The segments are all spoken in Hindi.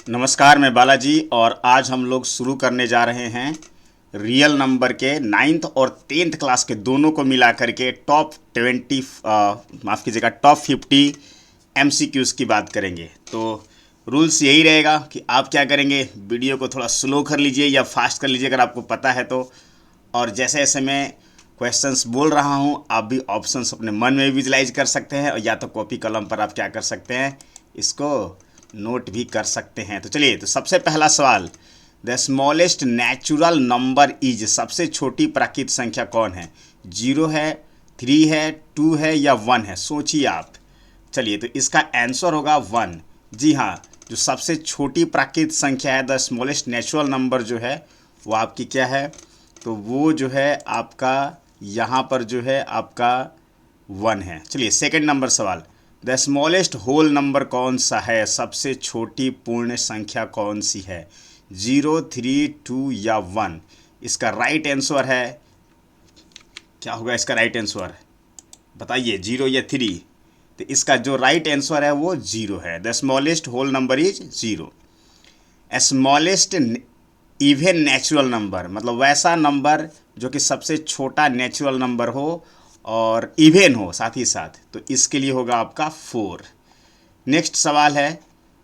नमस्कार, मैं बालाजी और आज हम लोग शुरू करने जा रहे हैं रियल नंबर के 9th और 10th क्लास के दोनों को मिला करके टॉप 20 माफ़ कीजिएगा टॉप 50 MCQs की बात करेंगे। तो रूल्स यही रहेगा कि आप क्या करेंगे, वीडियो को थोड़ा स्लो कर लीजिए या फास्ट कर लीजिए अगर आपको पता है तो। और जैसे जैसे मैं क्वेश्चंस बोल रहा हूँ आप भी ऑप्शंस अपने मन में विजुलाइज कर सकते हैं और या तो कॉपी कलम पर आप क्या कर सकते हैं, इसको नोट भी कर सकते हैं। तो चलिए, तो सबसे पहला सवाल, the smallest natural number is, सबसे छोटी प्राकृतिक संख्या कौन है? 0 है, 3 है, 2 है या 1 है? सोचिए आप। चलिए, तो इसका आंसर होगा 1। जी हाँ, जो सबसे छोटी प्राकृतिक संख्या है, द स्मॉलेस्ट नेचुरल नंबर जो है वो आपकी क्या है? तो वो जो है आपका यहाँ पर जो है आपका 1 है। चलिए, सेकंड नंबर सवाल, द स्मॉलेस्ट होल नंबर कौन सा है? सबसे छोटी पूर्ण संख्या कौन सी है? 0, 3, 2 या 1? इसका राइट आंसर है, क्या होगा इसका राइट आंसर? बताइए, 0 या 3? तो इसका जो राइट आंसर है वो 0 है। The smallest whole number is 0। Smallest even natural number, मतलब वैसा नंबर जो कि सबसे छोटा नेचुरल नंबर हो और इवन हो साथ ही साथ, तो इसके लिए होगा आपका 4। नेक्स्ट सवाल है,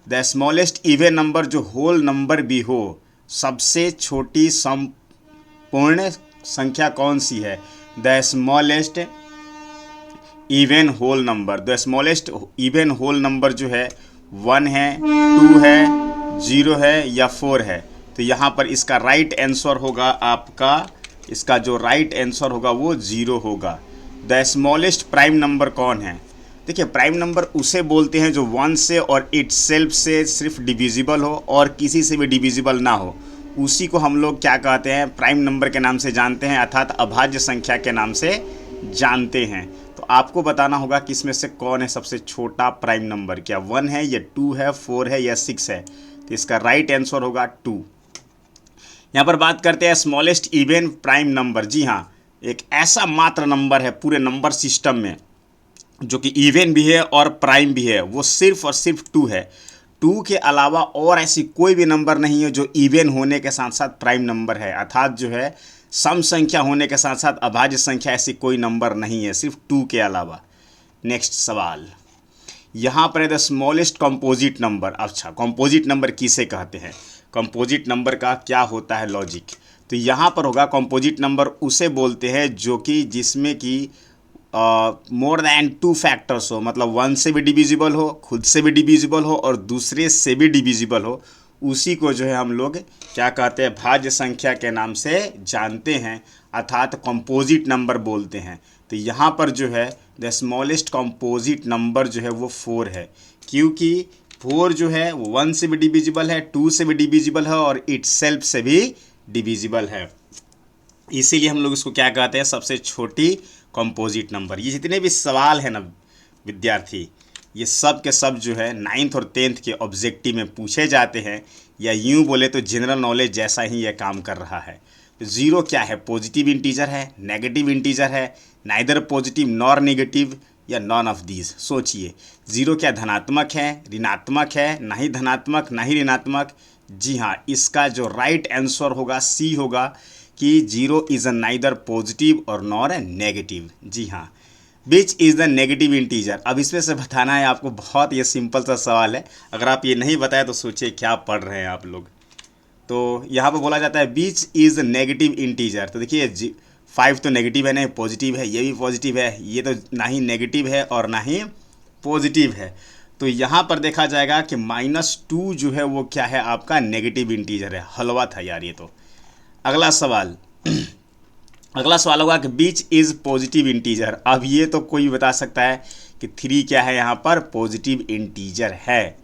द स्मॉलेस्ट इवन नंबर जो होल नंबर भी हो, सबसे छोटी संपूर्ण संख्या कौन सी है? The smallest even whole number, the smallest even whole number जो है 1 है, 2 है, 0 है या 4 है? तो यहाँ पर इसका राइट आंसर होगा आपका, इसका जो राइट आंसर होगा वो 0 होगा। द स्मॉलेस्ट प्राइम नंबर कौन है? देखिए, प्राइम नंबर उसे बोलते हैं जो 1 से और इटसेल्फ से सिर्फ डिविजिबल हो और किसी से भी डिविजिबल ना हो, उसी को हम लोग क्या कहते हैं? प्राइम नंबर के नाम से जानते हैं, अर्थात अभाज्य संख्या के नाम से जानते हैं। तो आपको बताना होगा कि इसमें से कौन है सबसे छोटा प्राइम नंबर, क्या 1 है या 2 है, 4 है या 6 है? तो इसका राइट आंसर होगा 2। यहाँ पर बात करते हैं स्मॉलेस्ट इवन प्राइम नंबर। जी हाँ, एक ऐसा मात्र नंबर है पूरे नंबर सिस्टम में जो कि इवन भी है और प्राइम भी है, वो सिर्फ और सिर्फ 2 है। 2 के अलावा और ऐसी कोई भी नंबर नहीं है जो इवन होने के साथ साथ प्राइम नंबर है, अर्थात जो है सम संख्या होने के साथ साथ अभाज्य संख्या, ऐसी कोई नंबर नहीं है सिर्फ 2 के अलावा। नेक्स्ट सवाल, यहाँ पर है द स्मॉलेस्ट कंपोजिट नंबर। अच्छा, कंपोजिट नंबर किसे कहते हैं? कंपोजिट नंबर का क्या होता है लॉजिक? तो यहाँ पर होगा, कंपोजिट नंबर उसे बोलते हैं जो कि जिसमें कि मोर दैन 2 फैक्टर्स हो, मतलब 1 से भी डिविजिबल हो, खुद से भी डिविजिबल हो और दूसरे से भी डिविजिबल हो, उसी को जो है हम लोग क्या कहते हैं? भाज्य संख्या के नाम से जानते हैं, अर्थात कंपोजिट नंबर बोलते हैं। तो यहाँ पर जो है द स्मॉलेस्ट कंपोजिट नंबर जो है वो 4 है, क्योंकि 4 जो है वो 1 से भी डिविजिबल है, 2 से भी डिविजिबल है और इटसेल्फ से भी डिविजिबल है। इसीलिए हम लोग इसको क्या कहते हैं? सबसे छोटी कंपोजिट नंबर। ये जितने भी सवाल हैं ना विद्यार्थी, ये सब के सब जो है 9th और 10th के ऑब्जेक्टिव में पूछे जाते हैं, या यूँ बोले तो जनरल नॉलेज जैसा ही यह काम कर रहा है। तो 0 क्या है? पॉजिटिव इंटीजर है, नेगेटिव इंटीजर है, नाइदर पॉजिटिव नॉर नेगेटिव या नॉन ऑफ दीज। सोचिए, 0 क्या धनात्मक है, ऋणात्मक है, ना ही धनात्मक ना ही ऋणात्मक? जी हाँ, इसका जो राइट आंसर होगा सी होगा कि 0 इज़ अ नाइदर पॉजिटिव और नॉर नेगेटिव। जी हाँ, which is the negative integer. अब इसमें से बताना है आपको, बहुत ये सिंपल सा सवाल है, अगर आप ये नहीं बताए तो सोचिए क्या पढ़ रहे हैं आप लोग। तो यहाँ पर बोला जाता है विच इज़ नेगेटिव इंटीजर। तो देखिए 5 तो नेगेटिव है, नहीं पॉजिटिव है, ये भी पॉजिटिव है, ये तो ना ही नेगेटिव है और ना ही पॉजिटिव है। तो यहाँ पर देखा जाएगा कि -2 जो है वो क्या है? आपका नेगेटिव इंटीजर है। हलवा था यार ये तो। अगला सवाल अगला सवाल होगा कि बीच इज़ पॉजिटिव इंटीजर। अब ये तो कोई बता सकता है कि 3 क्या है? यहाँ पर पॉजिटिव इंटीजर है।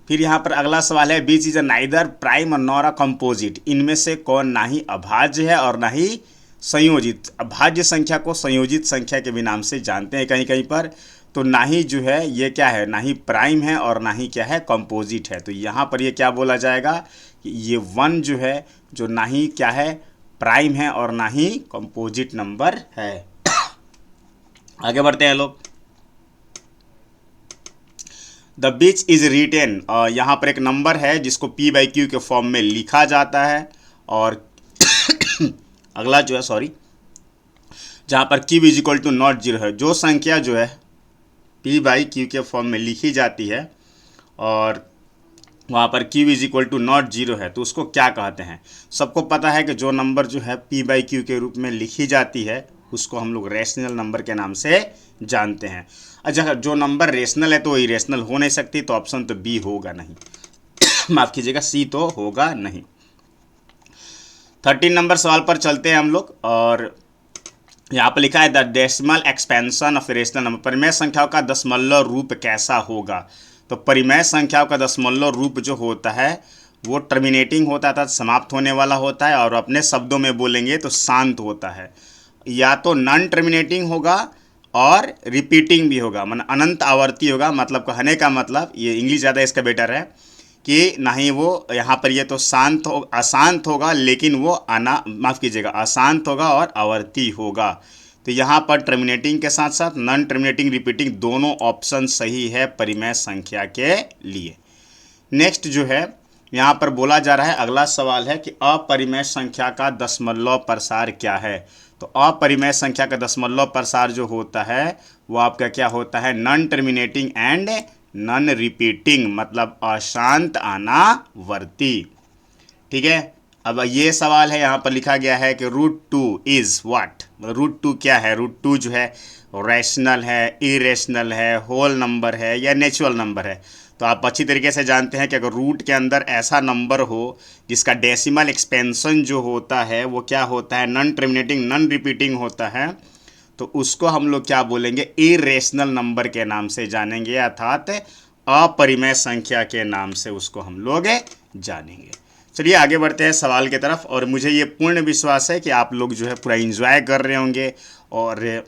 फिर यहाँ पर अगला सवाल है, बीच इज अ नाइदर प्राइम और नॉर अ कंपोजिट। इनमें से कौन ना ही अभाज्य है और ना ही संयोजित? अभाज्य संख्या को संयोजित संख्या के भी नाम से जानते हैं कहीं कहीं पर। तो ना ही जो है ये क्या है? ना ही प्राइम है और ना ही क्या है? कंपोजिट है। तो यहाँ पर ये क्या बोला जाएगा कि ये 1 जो है, जो ना ही क्या है? प्राइम है और ना ही कंपोजिट नंबर है। आगे बढ़ते हैं लोग। द बीच इज रिटेन, यहाँ पर एक नंबर है जिसको p/q के फॉर्म में लिखा जाता है। और अगला जो है सॉरी, जहाँ पर q is equal to not zero है, जो संख्या जो है p/q के फॉर्म में लिखी जाती है और वहाँ पर q is equal to not zero है, तो उसको क्या कहते हैं। सबको पता है कि जो नंबर जो है p/q के रूप में लिखी जाती है उसको हम लोग रेशनल नंबर के नाम से जानते हैं। अच्छा, जो नंबर रेशनल है तो इरेशनल हो नहीं सकती, तो ऑप्शन तो बी होगा नहीं माफ़ कीजिएगा, सी तो होगा नहीं। 13 नंबर सवाल पर चलते हैं हम लोग, और यहाँ पर लिखा है the decimal expansion of rational number, परिमेय संख्याओं का दशमलव रूप कैसा होगा। तो परिमेय संख्याओं का दशमलव रूप जो होता है वो टर्मिनेटिंग होता है, अर्थात समाप्त होने वाला होता है, और अपने शब्दों में बोलेंगे तो शांत होता है। या तो नॉन टर्मिनेटिंग होगा और रिपीटिंग भी होगा, मतलब अनंत आवर्ती होगा। मतलब कहने का मतलब, ये इंग्लिश ज़्यादा इसका बेटर है कि ना ही वो यहाँ पर ये तो अशांत होगा, लेकिन वो माफ़ कीजिएगा अशांत होगा और आवर्ती होगा। तो यहाँ पर टर्मिनेटिंग के साथ साथ नॉन टर्मिनेटिंग, रिपीटिंग दोनों ऑप्शन सही है परिमेय संख्या के लिए। नेक्स्ट जो है यहाँ पर बोला जा रहा है, अगला सवाल है कि अपरिमेय संख्या का दशमलव प्रसार क्या है। तो अपरिमेय संख्या का दशमलव प्रसार जो होता है वो आपका क्या होता है, non terminating and non repeating, मतलब अशांत अनावर्ती। ठीक है, अब ये सवाल है, यहाँ पर लिखा गया है कि √2 इज़ व्हाट, मतलब √2 क्या है। √2 जो है रैशनल है, इरेशनल है, होल नंबर है या नेचुरल नंबर है। तो आप अच्छी तरीके से जानते हैं कि अगर रूट के अंदर ऐसा नंबर हो जिसका डेसिमल एक्सपेंशन जो होता है वो क्या होता है, नॉन टर्मिनेटिंग नॉन रिपीटिंग होता है, तो उसको हम लोग क्या बोलेंगे, इरेशनल नंबर के नाम से जानेंगे, अर्थात अपरिमेय संख्या के नाम से उसको हम लोग जानेंगे। चलिए आगे बढ़ते हैं सवाल की तरफ, और मुझे ये पूर्ण विश्वास है कि आप लोग जो है पूरा एंजॉय कर रहे होंगे और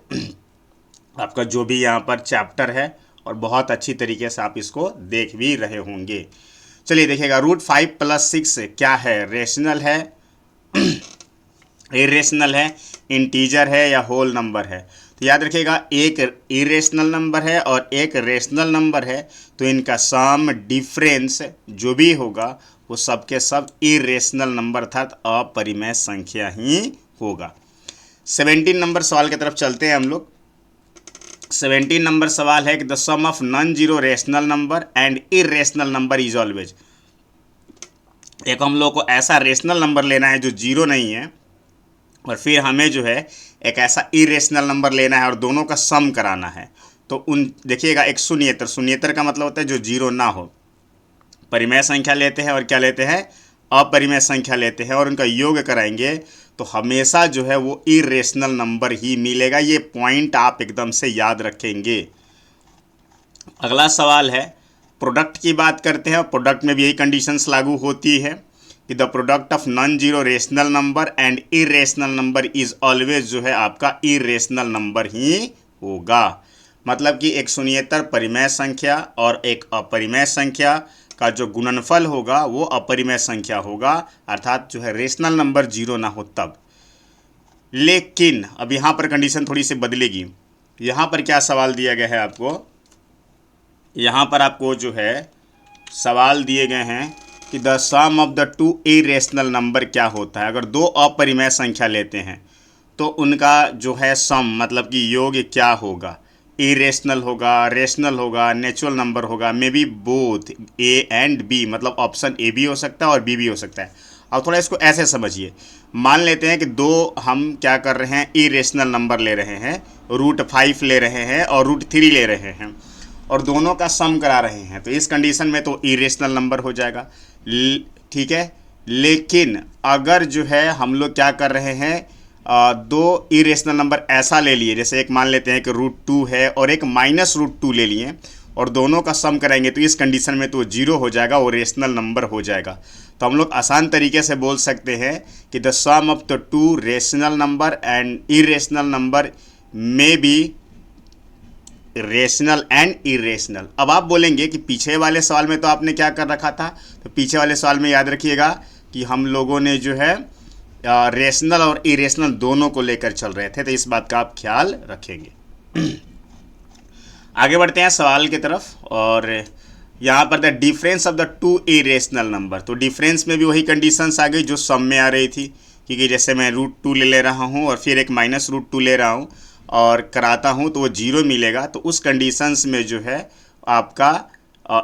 आपका जो भी यहाँ पर चैप्टर है और बहुत अच्छी तरीके से आप इसको देख भी रहे होंगे। चलिए देखिएगा, √5 + 6 क्या है, रेशनल है, इरेशनल है, इंटीजर है या होल नंबर है। तो याद रखिएगा, एक इरेशनल नंबर है और एक रेशनल नंबर है, तो इनका सम डिफरेंस जो भी होगा वो सब के सब इरेशनल नंबर था, अपरिमेय संख्या ही होगा। 17 नंबर सवाल की तरफ चलते हैं हम लोग। 17 नंबर सवाल है कि the sum of non zero rational number and irrational number is always. एक हम लोग को ऐसा रेशनल नंबर लेना है जो जीरो नहीं है, और फिर हमें जो है एक ऐसा इरेशनल नंबर लेना है और दोनों का सम कराना है। तो उन देखिएगा, एक शून्येतर का मतलब होता है जो जीरो ना हो। परिमेय संख्या लेते हैं और क्या लेते हैं, अपरिमेय संख्या लेते हैं, और उनका योग कराएंगे तो हमेशा जो है वो इरेशनल नंबर ही मिलेगा। ये पॉइंट आप एकदम से याद रखेंगे। अगला सवाल है, प्रोडक्ट की बात करते हैं, और प्रोडक्ट में भी यही कंडीशंस लागू होती है कि the product of non zero rational number and irrational number is always जो है आपका इरेशनल नंबर ही होगा। मतलब कि एक शून्येतर परिमेय संख्या और एक अपरिमेय संख्या का जो गुणनफल होगा वो अपरिमेय संख्या होगा, अर्थात जो है रेशनल नंबर जीरो ना हो तब। लेकिन अब यहाँ पर कंडीशन थोड़ी सी बदलेगी। यहाँ पर क्या सवाल दिया गया है आपको, यहाँ पर आपको जो है सवाल दिए गए हैं कि the sum of the two irrational number क्या होता है। अगर दो अपरिमेय संख्या लेते हैं तो उनका जो है सम, मतलब कि योग क्या होगा, इरेशनल होगा, रेशनल होगा, नेचुरल नंबर होगा, may be both A and B, मतलब ऑप्शन ए भी हो सकता है और बी भी हो सकता है। अब थोड़ा इसको ऐसे समझिए, मान लेते हैं कि दो हम क्या कर रहे हैं, इरेशनल नंबर ले रहे हैं, √5 ले रहे हैं और √3 ले रहे हैं, और दोनों का सम करा रहे हैं, तो इस कंडीशन में तो इरेशनल नंबर हो जाएगा। ठीक है, लेकिन अगर जो है हम लोग क्या कर रहे हैं, दो इरेशनल नंबर ऐसा ले लिए, जैसे एक मान लेते हैं कि √2 है और एक -√2 ले लिए, और दोनों का सम कराएंगे तो इस कंडीशन में तो जीरो हो जाएगा, वो रेशनल नंबर हो जाएगा। तो हम लोग आसान तरीके से बोल सकते हैं कि the sum of the two rational number and irrational number may be rational and irrational. अब आप बोलेंगे कि पीछे वाले सवाल में तो आपने क्या कर रखा था, तो पीछे वाले सवाल में याद रखिएगा कि हम लोगों ने जो है रेशनल और इरेशनल दोनों को लेकर चल रहे थे, तो इस बात का आप ख्याल रखेंगे। आगे बढ़ते हैं सवाल की तरफ, और यहाँ पर the difference of the two irrational number, तो डिफरेंस में भी वही कंडीशंस आ गई जो सम में आ रही थी, क्योंकि जैसे मैं √2 ले रहा हूँ और फिर एक -√2 ले रहा हूँ और कराता हूँ तो वो 0 मिलेगा, तो उस कंडीशंस में जो है आपका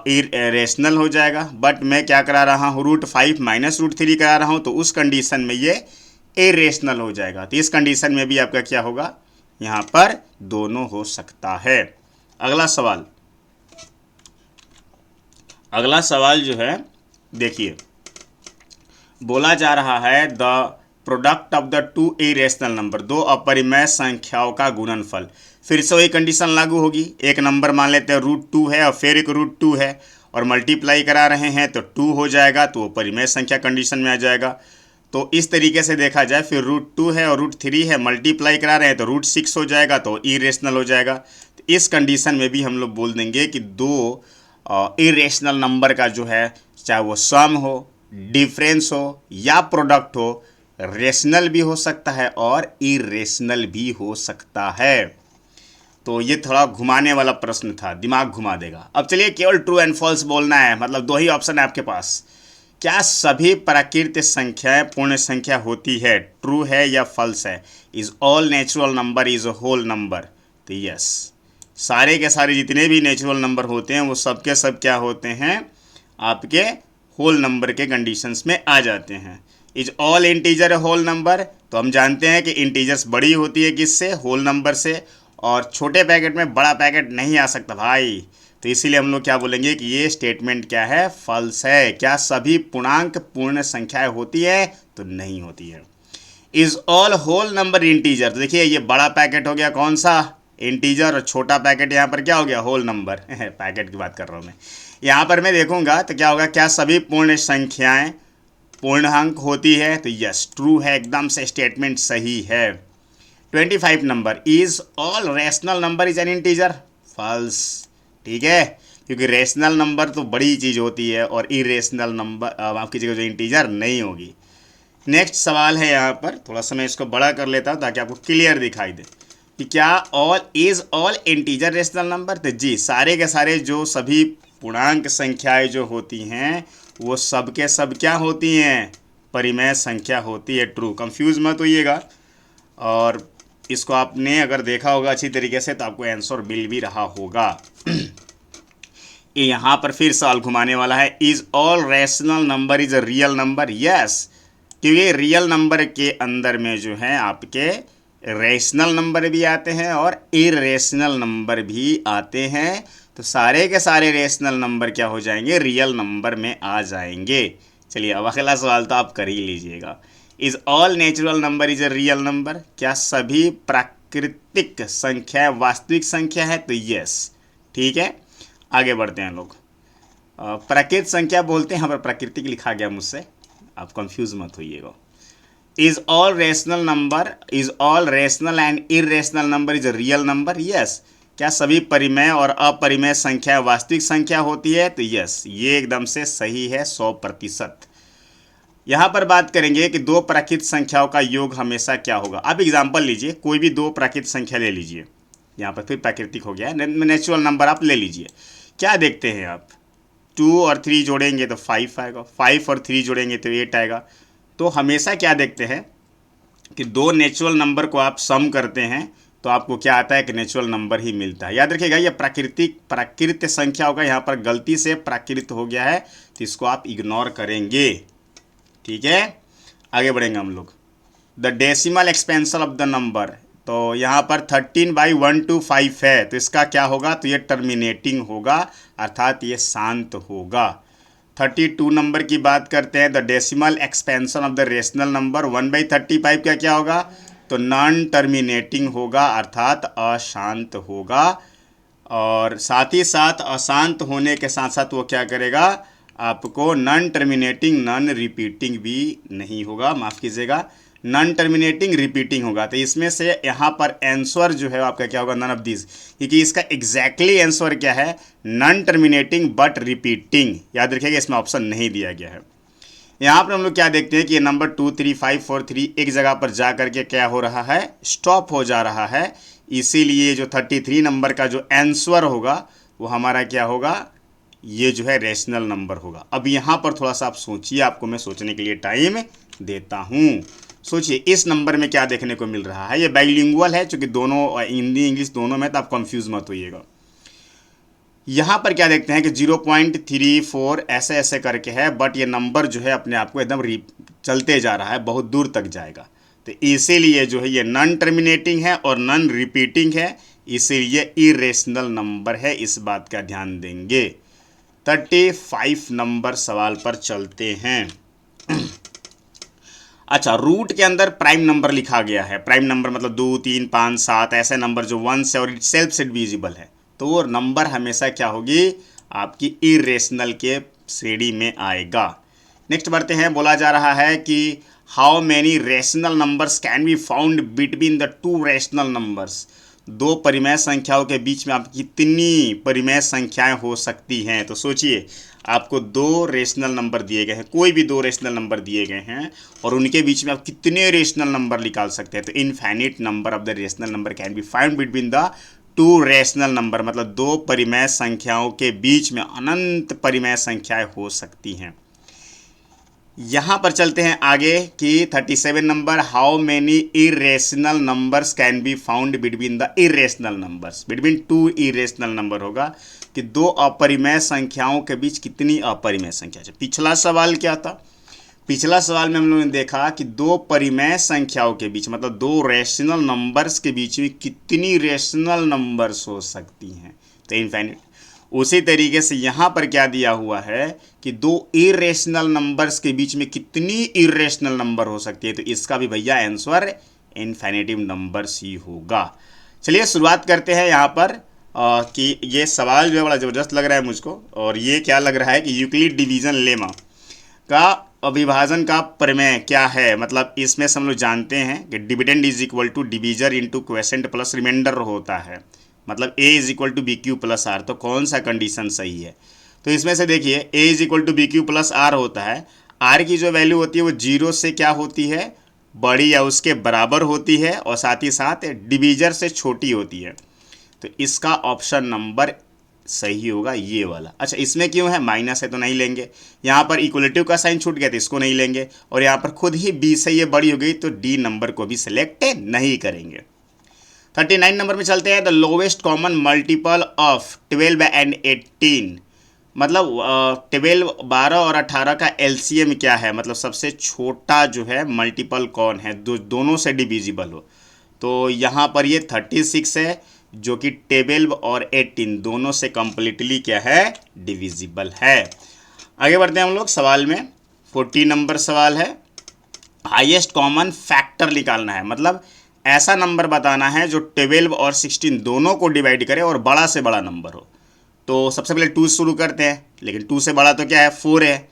इरेशनल हो जाएगा। बट मैं क्या करा रहा हूँ, √5 -√3 करा रहा हूँ, तो उस कंडीशन में ये इरेशनल हो जाएगा। तो इस कंडीशन में भी आपका क्या होगा, यहाँ पर दोनों हो सकता है। अगला सवाल जो है देखिए, बोला जा रहा है the product of the two irrational number, दो अपरिमेय संख्याओं का गुणनफल। फिर से वही कंडीशन लागू होगी। एक नंबर मान लेते हैं √2 है और फिर एक √2 है और मल्टीप्लाई करा रहे हैं तो 2 हो जाएगा, तो वो परिमेय संख्या कंडीशन में आ जाएगा। तो इस तरीके से देखा जाए, फिर √2 है और √3 है, मल्टीप्लाई करा रहे हैं तो √6 हो जाएगा, तो इरेशनल हो जाएगा। तो इस कंडीशन में भी हम लोग बोल देंगे कि दो इरेशनल नंबर का जो है, चाहे वो सम हो, डिफरेंस हो या प्रोडक्ट हो, रेशनल भी हो सकता है और इरेशनल भी हो सकता है। तो ये थोड़ा घुमाने वाला प्रश्न था, दिमाग घुमा देगा। अब चलिए केवल ट्रू एंड फॉल्स बोलना है, मतलब दो ही ऑप्शन है आपके पास। क्या सभी प्राकृतिक संख्याएं पूर्ण संख्या होती है, ट्रू है या फॉल्स है? Is all natural number is a whole number? तो यस, सारे के सारे जितने भी नेचुरल नंबर होते हैं वो सब के सब क्या होते हैं, आपके होल नंबर के कंडीशंस में आ जाते हैं। Is all integer a whole number? तो हम जानते हैं कि इंटीजर्स बड़ी होती है किससे, होल नंबर से, और छोटे पैकेट में बड़ा पैकेट नहीं आ सकता भाई। तो इसीलिए हम लोग क्या बोलेंगे कि ये स्टेटमेंट क्या है, फॉल्स है। क्या सभी पूर्णांक पूर्ण संख्याएं होती है? तो नहीं होती है। Is all whole number integer? तो देखिए ये बड़ा पैकेट हो गया कौन सा, इंटीजर, और छोटा पैकेट यहाँ पर क्या हो गया, होल नंबर पैकेट की बात कर रहा हूँ मैं। यहाँ पर मैं देखूंगा तो क्या होगा, क्या सभी पूर्ण संख्याएं पूर्णांक होती है? तो यस, ट्रू है, एकदम से स्टेटमेंट सही है। 25 number, is all rational number is an integer? False, ठीक है, क्योंकि रैशनल नंबर तो बड़ी चीज़ होती है और इरेशनल नंबर माफ़ कीजिएगा जो इंटीजर नहीं होगी। नेक्स्ट सवाल है यहाँ पर, थोड़ा सा मैं इसको बड़ा कर लेता हूँ ताकि आपको क्लियर दिखाई दे कि क्या ऑल इंटीजर रेशनल नंबर? तो जी, सारे के सारे जो सभी पूर्णांक संख्याएं जो होती हैं वो सब के सब क्या होती हैं, परिमेय संख्या होती है। ट्रू, कंफ्यूज मत होइएगा, और इसको आपने अगर देखा होगा अच्छी तरीके से तो आपको आंसर मिल भी रहा होगा। यहाँ पर फिर सवाल घुमाने वाला है, is all rational number is a real number? Yes, क्योंकि रियल नंबर के अंदर में जो है आपके रैशनल नंबर भी आते हैं और इरेशनल नंबर भी आते हैं। तो सारे के सारे रैशनल नंबर क्या हो जाएंगे, रियल नंबर में आ जाएंगे। चलिए अब अगला सवाल तो आप कर ही लीजिएगा। Is all natural number is a real number? क्या सभी प्राकृतिक संख्या वास्तविक संख्या है? तो यस, ठीक है। आगे बढ़ते हैं लोग। प्राकृतिक संख्या बोलते हैं, यहाँ पर प्राकृतिक लिखा गया मुझसे, आप कंफ्यूज मत होइएगा। Is all rational number, is all rational and irrational number is a real number? Yes, क्या सभी परिमेय और अपरिमेय संख्या वास्तविक संख्या होती है? तो यस, ये एकदम से सही है 100%। यहाँ पर बात करेंगे कि दो प्राकृतिक संख्याओं का योग हमेशा क्या होगा। आप एग्जाम्पल लीजिए, कोई भी दो प्राकृतिक संख्या ले लीजिए, यहाँ पर फिर प्राकृतिक हो गया, नेचुरल नंबर आप ले लीजिए। क्या देखते हैं आप, 2 और 3 जोड़ेंगे तो 5 आएगा, 5 और 3 जोड़ेंगे तो 8 आएगा। तो हमेशा क्या देखते हैं कि दो नेचुरल नंबर को आप सम करते हैं तो आपको क्या आता है कि नेचुरल नंबर ही मिलता है। याद रखिएगा, ये प्राकृतिक संख्या होगा, यहाँ पर गलती से प्राकृत हो गया है तो इसको आप इग्नोर करेंगे, ठीक है। आगे बढ़ेंगे हम लोग। The decimal expansion of the number, तो यहाँ पर 13/125 है, तो इसका क्या होगा, तो ये टर्मिनेटिंग होगा, अर्थात ये शांत होगा। 32 नंबर की बात करते हैं, the decimal expansion of the rational number 1/35 का क्या होगा, तो नॉन टर्मिनेटिंग होगा, अर्थात अशांत होगा। और साथ ही साथ अशांत होने के साथ साथ वो क्या करेगा, आपको नॉन टर्मिनेटिंग नॉन रिपीटिंग भी नहीं होगा, माफ़ कीजिएगा, नॉन टर्मिनेटिंग रिपीटिंग होगा। तो इसमें से यहाँ पर आंसर जो है आपका क्या होगा, नन ऑफ दिस, क्योंकि इसका एग्जैक्टली आंसर क्या है, नॉन टर्मिनेटिंग बट रिपीटिंग। याद रखिएगा, इसमें ऑप्शन नहीं दिया गया है। यहाँ पर हम लोग क्या देखते हैं कि ये नंबर 2 3 5 4 3 एक जगह पर जा करके क्या हो रहा है, स्टॉप हो जा रहा है। इसीलिए जो 33 नंबर का जो आंसर होगा वो हमारा क्या होगा, ये जो है रेशनल नंबर होगा। अब यहाँ पर थोड़ा सा आप सोचिए, आपको मैं सोचने के लिए टाइम देता हूँ। सोचिए इस नंबर में क्या देखने को मिल रहा है। ये बाइलिंगुअल है, चूँकि दोनों हिंदी इंग्लिश दोनों में, तो आप कंफ्यूज मत होइएगा। यहाँ पर क्या देखते हैं कि 0.34 ऐसे ऐसे करके है, बट ये नंबर जो है अपने आप को एकदम चलते जा रहा है, बहुत दूर तक जाएगा। तो इसीलिए जो है ये नॉन टर्मिनेटिंग है और नॉन रिपीटिंग है, इसीलिए इरेशनल नंबर है। इस बात का ध्यान देंगे। 35 नंबर सवाल पर चलते हैं। अच्छा, रूट के अंदर प्राइम नंबर लिखा गया है। प्राइम नंबर मतलब 2, 3, 5, 7 ऐसे नंबर जो 1 से और सेल्फ से डिविजिबल है, तो वो नंबर हमेशा क्या होगी, आपकी इरेशनल के श्रेणी में आएगा। नेक्स्ट बढ़ते हैं। बोला जा रहा है कि how many rational numbers can be found between the two rational numbers. दो परिमेय संख्याओं के बीच में आप कितनी परिमेय संख्याएं हो सकती हैं। तो सोचिए, आपको दो रेशनल नंबर दिए गए हैं, कोई भी दो रेशनल नंबर दिए गए हैं, और उनके बीच में आप कितने रेशनल नंबर निकाल सकते हैं। तो infinite number of the rational number can be found between the two rational number, मतलब दो परिमेय संख्याओं के बीच में अनंत परिमेय संख्याएं हो सकती हैं। यहाँ पर चलते हैं आगे कि 37 number, how many irrational numbers can be found between the irrational numbers. Between two irrational number होगा कि दो अपरिमेय संख्याओं के बीच कितनी अपरिमेय संख्या है। पिछला सवाल क्या था, पिछला सवाल में हम लोगों ने देखा कि दो परिमेय संख्याओं के बीच, मतलब दो रेशनल नंबर्स के बीच में कितनी रेशनल नंबर्स हो सकती हैं, तो इनफाइनिट। उसी तरीके से यहाँ पर क्या दिया हुआ है कि दो इरेशनल नंबर्स के बीच में कितनी इरेशनल नंबर हो सकती है, तो इसका भी भैया आंसर इनफिनिटिव नंबर्स ही होगा। चलिए शुरुआत करते हैं यहाँ पर कि ये सवाल जो है बड़ा ज़बरदस्त लग रहा है मुझको, और ये क्या लग रहा है कि यूक्लिड डिवीज़न लेमा का अविभाजन का प्रमेय क्या है। मतलब इसमें से हम लोग जानते हैं कि dividend is equal to divisor into quotient plus remainder होता है, मतलब a is equal to B Q plus R. तो कौन सा कंडीशन सही है, तो इसमें से देखिए a is equal to B Q plus R होता है। r की जो वैल्यू होती है वो 0 से क्या होती है, बड़ी या उसके बराबर होती है, और साथ ही साथ डिवीजर से छोटी होती है। तो इसका ऑप्शन नंबर सही होगा ये वाला। अच्छा, इसमें क्यों है, माइनस है तो नहीं लेंगे। यहाँ पर इक्वलिटिव का साइन छूट गया तो इसको नहीं लेंगे, और यहाँ पर खुद ही b से ये बड़ी हो गई तो d नंबर को भी सिलेक्ट नहीं करेंगे। 39 नंबर में चलते हैं। The lowest common multiple of 12 and 18, मतलब 12 और 18 का एलसीएम क्या है, मतलब सबसे छोटा जो है मल्टीपल कौन है, दोनों से डिविजिबल हो। तो यहाँ पर ये 36 है, जो कि 12 और 18 दोनों से कंप्लीटली क्या है, डिविजिबल है। आगे बढ़ते हैं हम लोग सवाल में। 40 नंबर सवाल है। हाईएस्ट कॉमन फैक्टर निकालना है, मतलब ऐसा नंबर बताना है जो 12 और 16 दोनों को डिवाइड करे और बड़ा से बड़ा नंबर हो। तो सबसे पहले 2 शुरू करते हैं, लेकिन 2 से बड़ा तो क्या है, 4 है।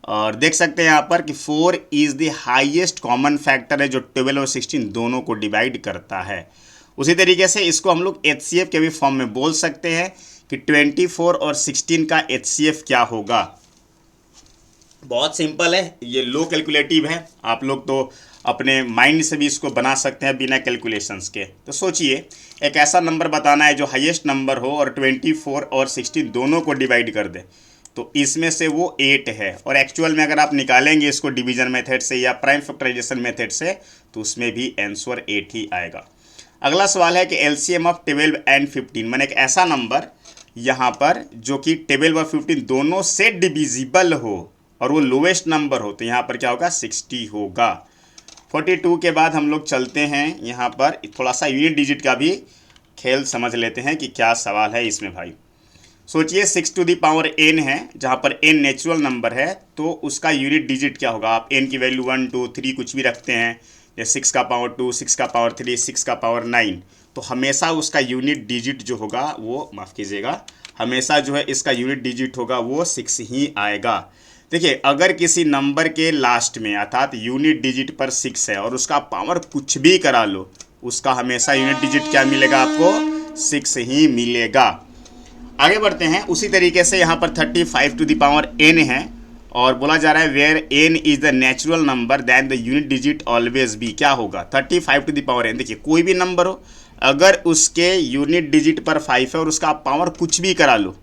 और देख सकते हैं यहाँ पर कि 4 is the highest common factor है जो 12 और 16 दोनों को डिवाइड करता है। उसी तरीके से इसको हम लोग HCF के भी फॉर्म में बोल सकते हैं कि 24 और 16 का HCF क्या होगा। बहुत सिंपल है, ये लो कैलकुलेटिव है, आप लोग तो अपने माइंड से भी इसको बना सकते हैं बिना कैलकुलेशंस के। तो सोचिए, एक ऐसा नंबर बताना है जो हाईएस्ट नंबर हो और 24 और 16 दोनों को डिवाइड कर दे, तो इसमें से वो 8 है। और एक्चुअल में अगर आप निकालेंगे इसको डिवीजन मेथड से या प्राइम फैक्टराइजेशन मेथड से, तो उसमें भी आंसर 8 ही आएगा। अगला सवाल है कि एलसीएम ऑफ 12 एंड 15, मैंने एक ऐसा नंबर यहाँ पर जो कि 12 और 15 दोनों से डिविजिबल हो और वो लोवेस्ट नंबर हो, तो यहाँ पर क्या होगा, 60 होगा। 42 के बाद हम लोग चलते हैं यहाँ पर थोड़ा सा यूनिट डिजिट का भी खेल समझ लेते हैं कि क्या सवाल है इसमें भाई। सोचिए 6 टू द पावर n है, जहाँ पर n नेचुरल नंबर है, तो उसका यूनिट डिजिट क्या होगा। आप n की वैल्यू 1 2 3 कुछ भी रखते हैं, जैसे 6 का पावर 2, 6 का पावर 3, 6 का पावर 9, तो हमेशा उसका यूनिट डिजिट जो होगा वो, माफ़ कीजिएगा, हमेशा जो है इसका यूनिट डिजिट होगा वो 6 ही आएगा। देखिए, अगर किसी नंबर के लास्ट में अर्थात यूनिट डिजिट पर 6 है और उसका पावर कुछ भी करा लो, उसका हमेशा यूनिट डिजिट क्या मिलेगा, आपको 6 ही मिलेगा। आगे बढ़ते हैं। उसी तरीके से यहाँ पर 35 टू द पावर n है और बोला जा रहा है where n is the natural number then the unit digit always be, क्या होगा 35 टू द पावर n। देखिए, कोई भी नंबर हो, अगर उसके यूनिट डिजिट पर 5 है और उसका आप पावर कुछ भी करा लो,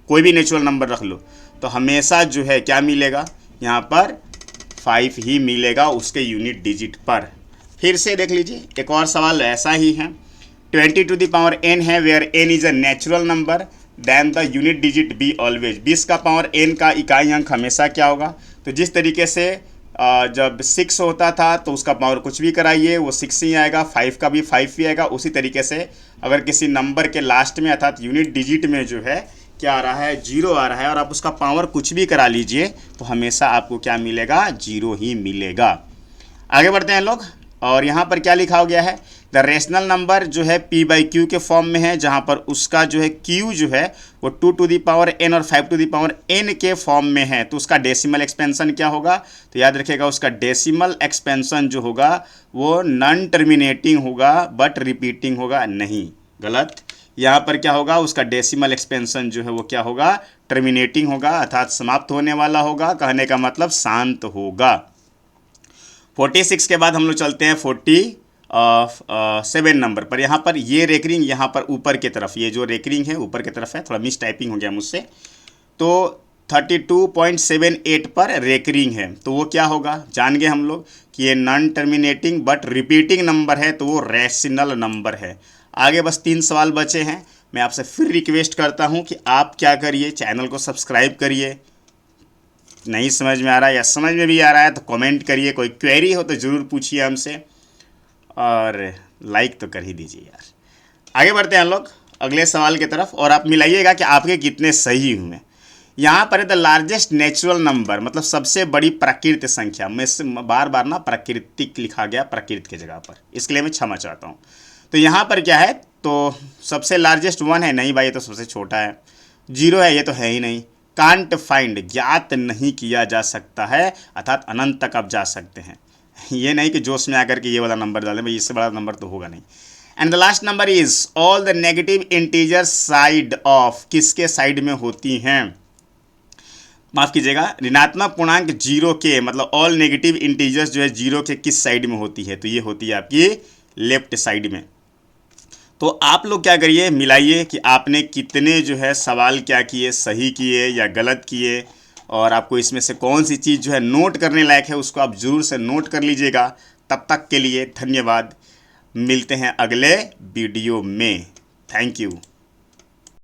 कोई भी नेचुरल नंबर रख लो तो हमेशा जो है क्या मिलेगा, यहाँ पर 5 ही मिलेगा उसके यूनिट डिजिट पर। फिर से देख लीजिए, एक और सवाल ऐसा ही है, 20 टू द पावर n है where n is a natural number then the unit digit be always. 20 का पावर n का इकाई अंक हमेशा क्या होगा, तो जिस तरीके से जब 6 होता था तो उसका पावर कुछ भी कराइए वो 6 ही आएगा, 5 का भी 5 ही आएगा। उसी तरीके से अगर किसी नंबर के लास्ट में अर्थात यूनिट डिजिट में जो है क्या आ रहा है, 0 आ रहा है, और आप उसका पावर कुछ भी करा लीजिए तो हमेशा आपको क्या मिलेगा, 0 ही मिलेगा। आगे बढ़ते हैं लोग, और यहाँ पर क्या लिखा हो गया है, द रेशनल नंबर जो है p/q के फॉर्म में है, जहाँ पर उसका जो है q जो है वो 2 टू द पावर n और 5 टू द पावर n के फॉर्म में है, तो उसका डेसिमल एक्सपेंशन क्या होगा, तो याद रखिएगा उसका डेसिमल एक्सपेंशन जो होगा वो नॉन टर्मिनेटिंग होगा बट रिपीटिंग होगा नहीं, गलत। यहाँ पर क्या होगा, उसका डेसिमल एक्सपेंशन जो है वो क्या होगा, टर्मिनेटिंग होगा अर्थात समाप्त होने वाला होगा, कहने का मतलब शांत होगा। 46 के बाद हम लोग चलते हैं 47 नंबर पर। यहाँ पर ये रेकरिंग यहाँ पर ऊपर की तरफ, ये जो रेकरिंग है ऊपर की तरफ है, थोड़ा मिस टाइपिंग हो गया मुझसे, तो 32.78 पर रेकरिंग है, तो वो क्या होगा, जान गए हम लोग कि ये non terminating but repeating number है, तो वो रैशनल नंबर है। आगे बस 3 सवाल बचे हैं। मैं आपसे फिर रिक्वेस्ट करता हूँ कि आप क्या करिए, चैनल को सब्सक्राइब करिए, नहीं समझ में आ रहा है या समझ में भी आ रहा है तो कमेंट करिए, कोई क्वेरी हो तो ज़रूर पूछिए हमसे, और लाइक तो कर ही दीजिए यार। आगे बढ़ते हैं हम लोग अगले सवाल की तरफ, और आप मिलाइएगा कि आपके कितने सही हुए। यहाँ पर है द लार्जेस्ट नेचुरल नंबर, मतलब सबसे बड़ी प्राकृत संख्या, में से बार बार ना प्राकृतिक लिखा गया प्राकृत की जगह पर, इसके लिए मैं क्षमा चाहता हूँ। तो यहाँ पर क्या है, तो सबसे लार्जेस्ट 1 है, नहीं भाई ये तो सबसे छोटा है। 0 है, ये तो है ही नहीं। कांट फाइंड, ज्ञात नहीं किया जा सकता है, अर्थात अनंत तक आप जा सकते हैं, ये नहीं कि जोश में आकर के ये वाला नंबर डालें, भाई इससे बड़ा नंबर तो होगा नहीं। And the last number is all the negative integer side of, किसके साइड में होती हैं, माफ़ कीजिएगा, ऋणात्मक पूर्णांक 0 के, मतलब ऑल नेगेटिव इंटीजर्स जो है 0 के किस साइड में होती है, तो ये होती है आपकी लेफ्ट साइड में। तो आप लोग क्या करिए, मिलाइए कि आपने कितने जो है सवाल क्या किए, सही किए या गलत किए, और आपको इसमें से कौन सी चीज़ जो है नोट करने लायक है उसको आप ज़रूर से नोट कर लीजिएगा। तब तक के लिए धन्यवाद, मिलते हैं अगले वीडियो में, थैंक यू।